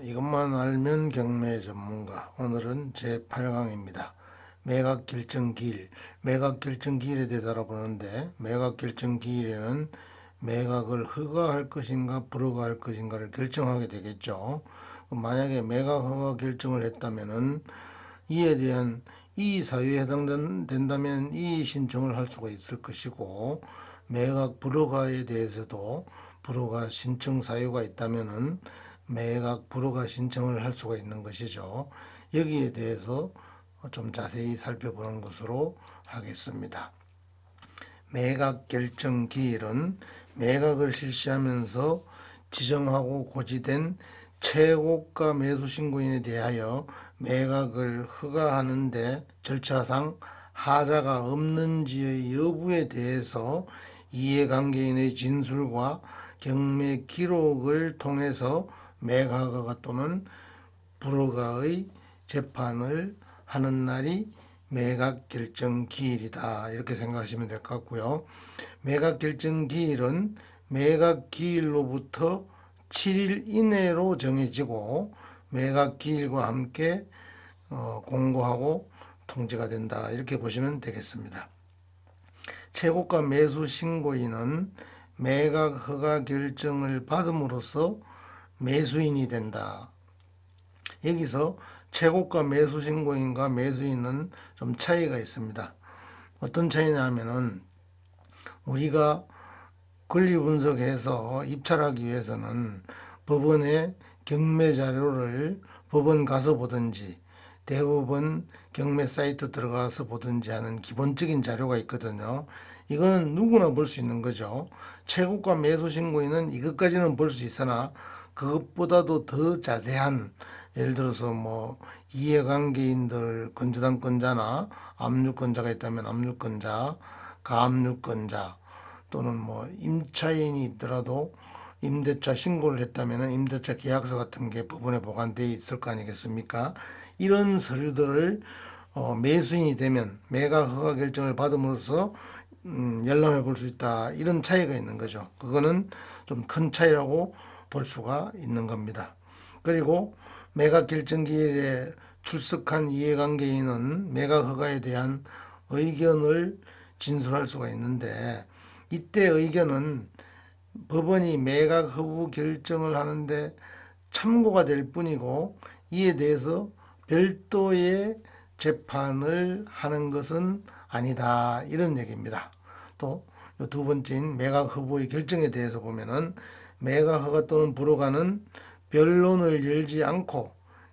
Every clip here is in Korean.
이것만 알면 경매 전문가. 오늘은 제8강입니다. 매각결정기일. 매각결정기일에 대해서 알아보는데, 매각결정기일에는 매각을 허가할 것인가 불허가할 것인가를 결정하게 되겠죠. 만약에 매각 허가 결정을 했다면은 이에 대한 이의 사유에 해당된다면 이의 신청을 할 수가 있을 것이고, 매각 불허가에 대해서도 불허가 신청 사유가 있다면은 매각 불허가 신청을 할 수가 있는 것이죠. 여기에 대해서 좀 자세히 살펴보는 것으로 하겠습니다. 매각 결정 기일은 매각을 실시하면서 지정하고 고지된 최고가 매수 신고인에 대하여 매각을 허가하는데 절차상 하자가 없는지의 여부에 대해서 이해관계인의 진술과 경매 기록을 통해서 매각허가 또는 불허가의 재판을 하는 날이 매각 결정 기일이다, 이렇게 생각하시면 될 것 같고요. 매각 결정 기일은 매각 기일로부터 7일 이내로 정해지고 매각 기일과 함께 공고하고 통지가 된다, 이렇게 보시면 되겠습니다. 최고가 매수 신고인은 매각 허가 결정을 받음으로써 매수인이 된다. 여기서 최고가 매수 신고인과 매수인은 좀 차이가 있습니다. 어떤 차이냐 하면은, 우리가 권리 분석해서 입찰하기 위해서는 법원의 경매 자료를 법원 가서 보든지 대법원 경매 사이트 들어가서 보든지 하는 기본적인 자료가 있거든요. 이거는 누구나 볼 수 있는 거죠. 최고가 매수 신고인은 이것까지는 볼 수 있으나 그것보다도 더 자세한, 예를 들어서 이해관계인들 건저당권자나 압류권자가 있다면 압류권자, 가압류권자, 또는 임차인이 있더라도 임대차 신고를 했다면 임대차 계약서 같은 게 법원에 보관되어 있을 거 아니겠습니까? 이런 서류들을 매수인이 되면 매각 허가 결정을 받음으로써 열람해 볼 수 있다, 이런 차이가 있는 거죠. 그거는 좀 큰 차이라고 볼 수가 있는 겁니다. 그리고 매각 결정 기일에 출석한 이해관계인은 매각 허가에 대한 의견을 진술할 수가 있는데, 이때 의견은 법원이 매각 허구 결정을 하는데 참고가 될 뿐이고 이에 대해서 별도의 재판을 하는 것은 아니다, 이런 얘기입니다. 또 두 번째인 매각 허브의 결정에 대해서 보면은, 매각 허가 또는 불허가는 변론을 열지 않고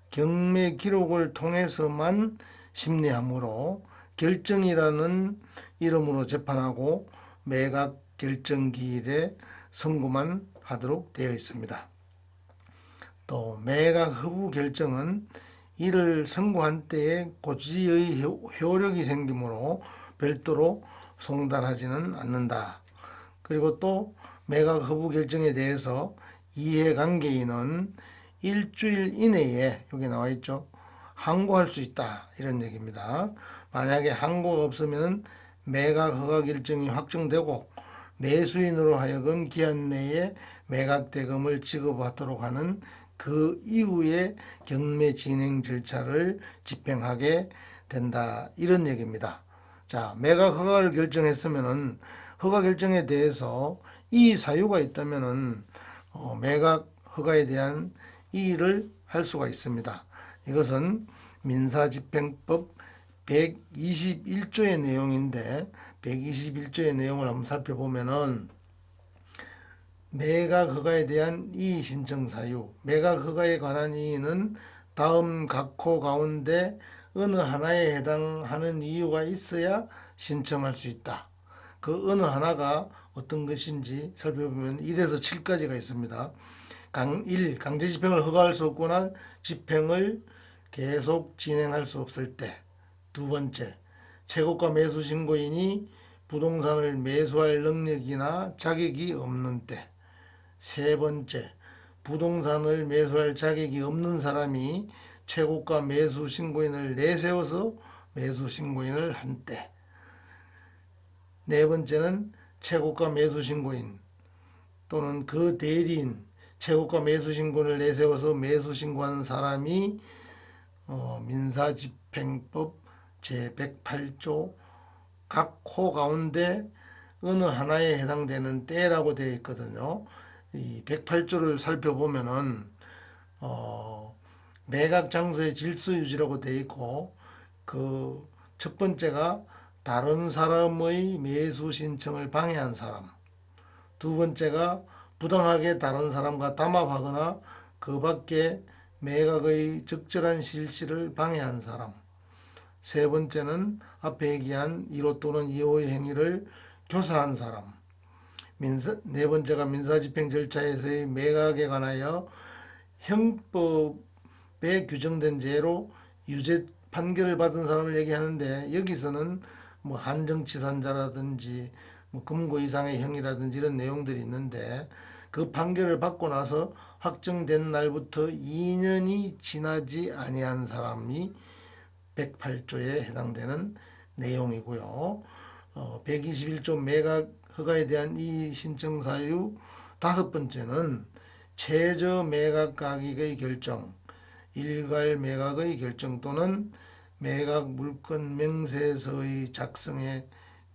경매 기록을 통해서만 심리하므로 결정이라는 이름으로 재판하고 매각 결정기일에 선고만 하도록 되어 있습니다. 또 매각 허브 결정은 이를 선고한 때에 고지의 효력이 생기므로 별도로 송달하지는 않는다. 그리고 또 매각 허브 결정에 대해서 이해관계인은 일주일 이내에, 여기 나와 있죠, 항고할 수 있다, 이런 얘기입니다. 만약에 항고가 없으면 매각 허가 결정이 확정되고 매수인으로 하여금 기한 내에 매각 대금을 지급하도록 하는 그 이후에 경매 진행 절차를 집행하게 된다, 이런 얘기입니다. 자, 매각 허가를 결정했으면은 허가 결정에 대해서 이의 사유가 있다면은 매각 허가에 대한 이의를 할 수가 있습니다. 이것은 민사집행법 121조의 내용인데, 121조의 내용을 한번 살펴보면은, 매각 허가에 대한 이의 신청 사유, 매각 허가에 관한 이의는 다음 각호 가운데 어느 하나에 해당하는 이유가 있어야 신청할 수 있다. 그 어느 하나가 어떤 것인지 살펴보면 1에서 7까지가 있습니다. 1. 강제 집행을 허가할 수 없거나 집행을 계속 진행할 수 없을 때. 두 번째, 최고가 매수 신고인이 부동산을 매수할 능력이나 자격이 없는 때. 세 번째, 부동산을 매수할 자격이 없는 사람이 최고가 매수 신고인을 내세워서 매수 신고인을 한 때. 네 번째는 최고가 매수 신고인 또는 그 대리인, 최고가 매수신고를 내세워서 매수신고한 사람이 민사집행법 제108조 각 호 가운데 어느 하나에 해당되는 때라고 되어 있거든요. 이 108조를 살펴보면은 매각 장소의 질서 유지라고 되어 있고, 그 첫 번째가 다른 사람의 매수 신청을 방해한 사람, 두 번째가 부당하게 다른 사람과 담합하거나 그 밖에 매각의 적절한 실시를 방해한 사람, 세 번째는 앞에 얘기한 1호 또는 2호의 행위를 교사한 사람, 네 번째가 민사집행 절차에서의 매각에 관하여 형법에 규정된 죄로 유죄 판결을 받은 사람을 얘기하는데, 여기서는 뭐 한정치산자라든지 뭐 금고 이상의 형이라든지 이런 내용들이 있는데, 그 판결을 받고 나서 확정된 날부터 2년이 지나지 아니한 사람이 108조에 해당되는 내용이고요. 121조 매각 허가에 대한 이의 신청 사유 다섯 번째는 최저 매각 가격의 결정, 일괄 매각의 결정 또는 매각 물건 명세서의 작성에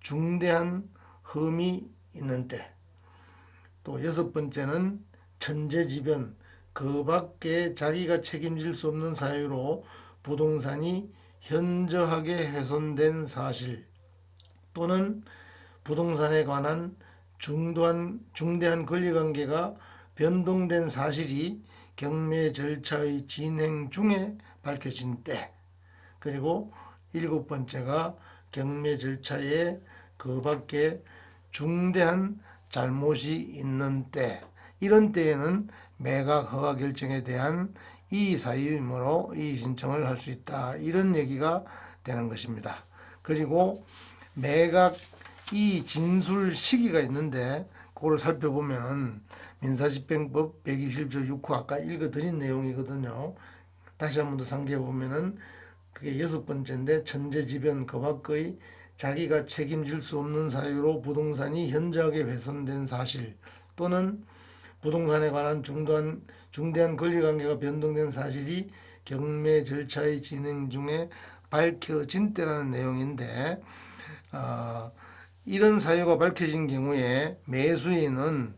중대한 흠이 있는 때, 또 여섯 번째는 천재지변, 그 밖에 자기가 책임질 수 없는 사유로 부동산이 현저하게 훼손된 사실 또는 부동산에 관한 중대한 권리관계가 변동된 사실이 경매 절차의 진행 중에 밝혀진 때, 그리고 일곱 번째가 경매 절차에 그 밖에 중대한 잘못이 있는 때, 이런 때에는 매각 허가 결정에 대한 이의 사유이므로 이의 신청을 할 수 있다, 이런 얘기가 되는 것입니다. 그리고 매각 이의 진술 시기가 있는데, 그걸 살펴보면은 민사집행법 121조 6호 아까 읽어드린 내용이거든요. 다시 한 번 더 상기해 보면은 그게 여섯 번째인데, 천재지변 그 밖의 자기가 책임질 수 없는 사유로 부동산이 현저하게 훼손된 사실 또는 부동산에 관한 중대한 권리관계가 변동된 사실이 경매 절차의 진행 중에 밝혀진 때라는 내용인데, 이런 사유가 밝혀진 경우에 매수인은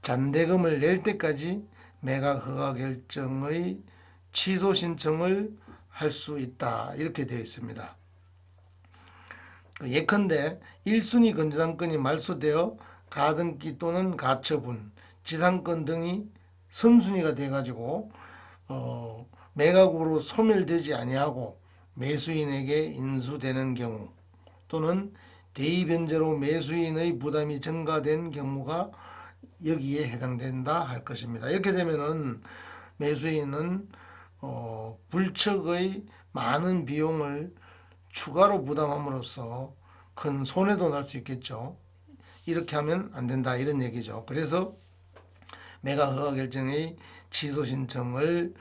잔대금을 낼 때까지 매각 허가 결정의 취소 신청을 할 수 있다, 이렇게 되어 있습니다. 예컨대 1순위 건전한건이 말소되어 가등기 또는 가처분, 지상권 등이 선순위가 돼가지고 매각으로 소멸되지 아니하고 매수인에게 인수되는 경우, 또는 대의변제로 매수인의 부담이 증가된 경우가 여기에 해당된다 할 것입니다. 이렇게 되면은 매수인은 불척의 많은 비용을 추가로 부담함으로써 큰 손해도 날 수 있겠죠. 이렇게 하면 안 된다, 이런 얘기죠. 그래서 매각 허가 결정의 취소 신청을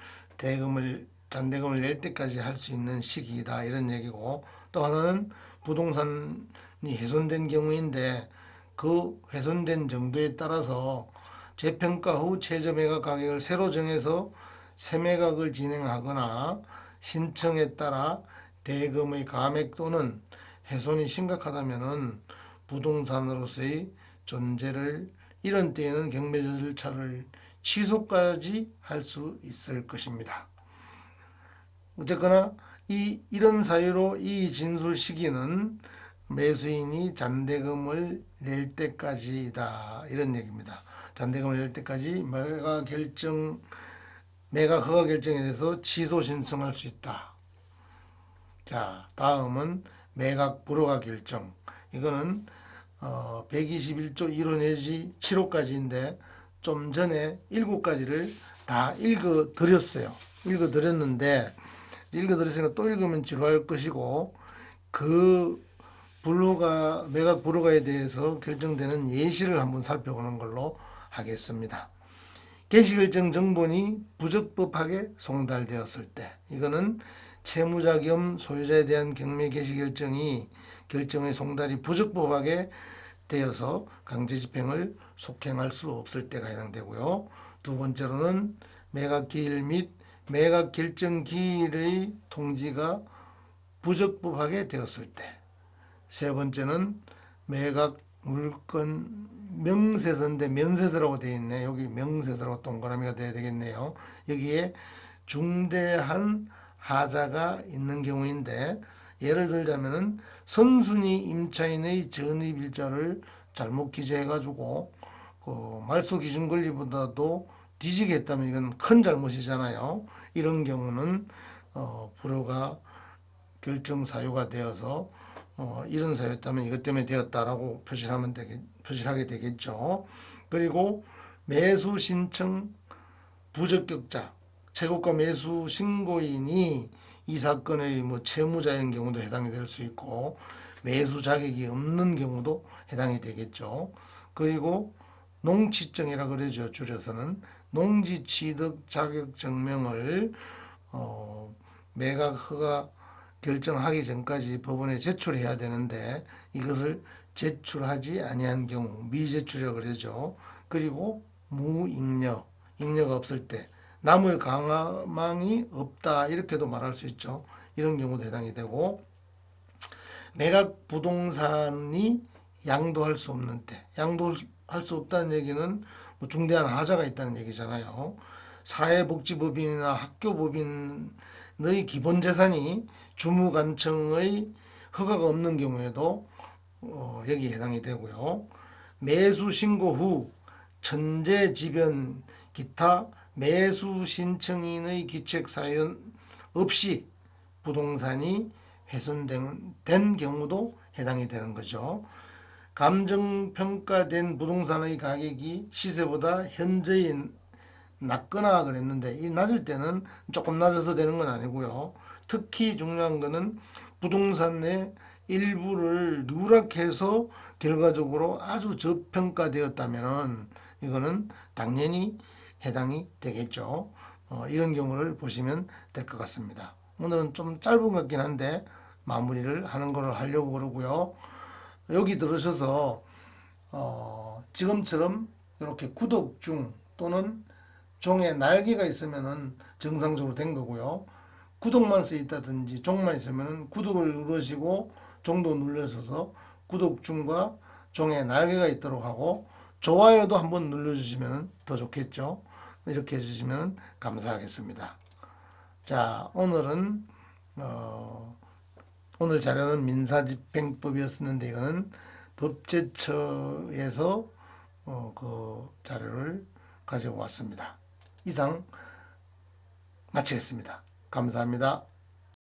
잔대금을 낼 때까지 할 수 있는 시기이다, 이런 얘기고, 또 하나는 부동산이 훼손된 경우인데, 그 훼손된 정도에 따라서 재평가 후 최저 매각 가격을 새로 정해서 새매각을 진행하거나 신청에 따라 대금의 감액 또는 훼손이 심각하다면은 부동산으로서의 존재를, 이런 때에는 경매 절차를 취소까지 할 수 있을 것입니다. 어쨌거나 이런 사유로 이 진술 시기는 매수인이 잔대금을 낼 때까지다, 이런 얘기입니다. 잔대금을 낼 때까지 매각 허가 결정에 대해서 취소 신청할 수 있다. 자, 다음은 매각 불허가 결정. 이거는 121조 1호 내지 7호까지인데, 좀 전에 7가지를 다 읽어드렸어요. 읽어드렸으니까 또 읽으면 지루할 것이고, 그 매각 불허가에 대해서 결정되는 예시를 한번 살펴보는 걸로 하겠습니다. 개시결정 정본이 부적법하게 송달되었을 때, 이거는 채무자 겸 소유자에 대한 경매 개시결정의 송달이 부적법하게 되어서 강제집행을 속행할 수 없을 때가 해당되고요. 두 번째로는 매각기일 및 매각결정기일의 통지가 부적법하게 되었을 때, 세 번째는 매각 물건 명세서인데 면세서라고 되어 있네. 여기 명세서라고 동그라미가 돼야 되겠네요. 여기에 중대한 하자가 있는 경우인데, 예를 들자면은 선순위 임차인의 전입일자를 잘못 기재해가지고 그 말소 기준 권리보다도 뒤지게 했다면 이건 큰 잘못이잖아요. 이런 경우는 불허가 결정 사유가 되어서 이런 사유였다면 이것 때문에 되었다라고 표시하게 되겠죠. 그리고 매수 신청 부적격자, 채권가 매수 신고인이 이 사건의 뭐 채무자인 경우도 해당이 될 수 있고, 매수 자격이 없는 경우도 해당이 되겠죠. 그리고 농취증이라 그러죠. 줄여서는 농지 취득 자격 증명을 매각 허가 결정하기 전까지 법원에 제출해야 되는데, 이것을 제출하지 아니한 경우 미제출이라고 그러죠. 그리고 무잉여, 잉여가 없을 때, 남을 가망이 없다 이렇게도 말할 수 있죠. 이런 경우도 해당이 되고, 매각 부동산이 양도할 수 없는 때, 양도할 수 없다는 얘기는 뭐 중대한 하자가 있다는 얘기잖아요. 사회복지법인이나 학교법인의 기본재산이 주무관청의 허가가 없는 경우에도 여기에 해당이 되고요. 매수 신고 후 천재지변 기타 매수 신청인의 기책 사연 없이 부동산이 훼손된 경우도 해당이 되는 거죠. 감정평가된 부동산의 가격이 시세보다 현저히 낮거나 그랬는데, 이 낮을 때는 조금 낮아서 되는 건 아니고요. 특히 중요한 거는 부동산의 일부를 누락해서 결과적으로 아주 저평가되었다면 이거는 당연히 해당이 되겠죠. 이런 경우를 보시면 될 것 같습니다. 오늘은 좀 짧은 것 같긴 한데 마무리를 하는 걸 하려고 그러고요. 여기 들으셔서 지금처럼 이렇게 구독 중 또는 종에 날개가 있으면은 정상적으로 된 거고요. 구독만 써 있다든지 종만 있으면은 구독을 누르시고 종도 눌러셔서 구독 중과 종에 날개가 있도록 하고, 좋아요도 한번 눌러주시면 더 좋겠죠. 이렇게 해주시면 감사하겠습니다. 자, 오늘은 오늘 자료는 민사집행법이었는데, 이거는 법제처에서 그 자료를 가지고 왔습니다. 이상 마치겠습니다. 감사합니다.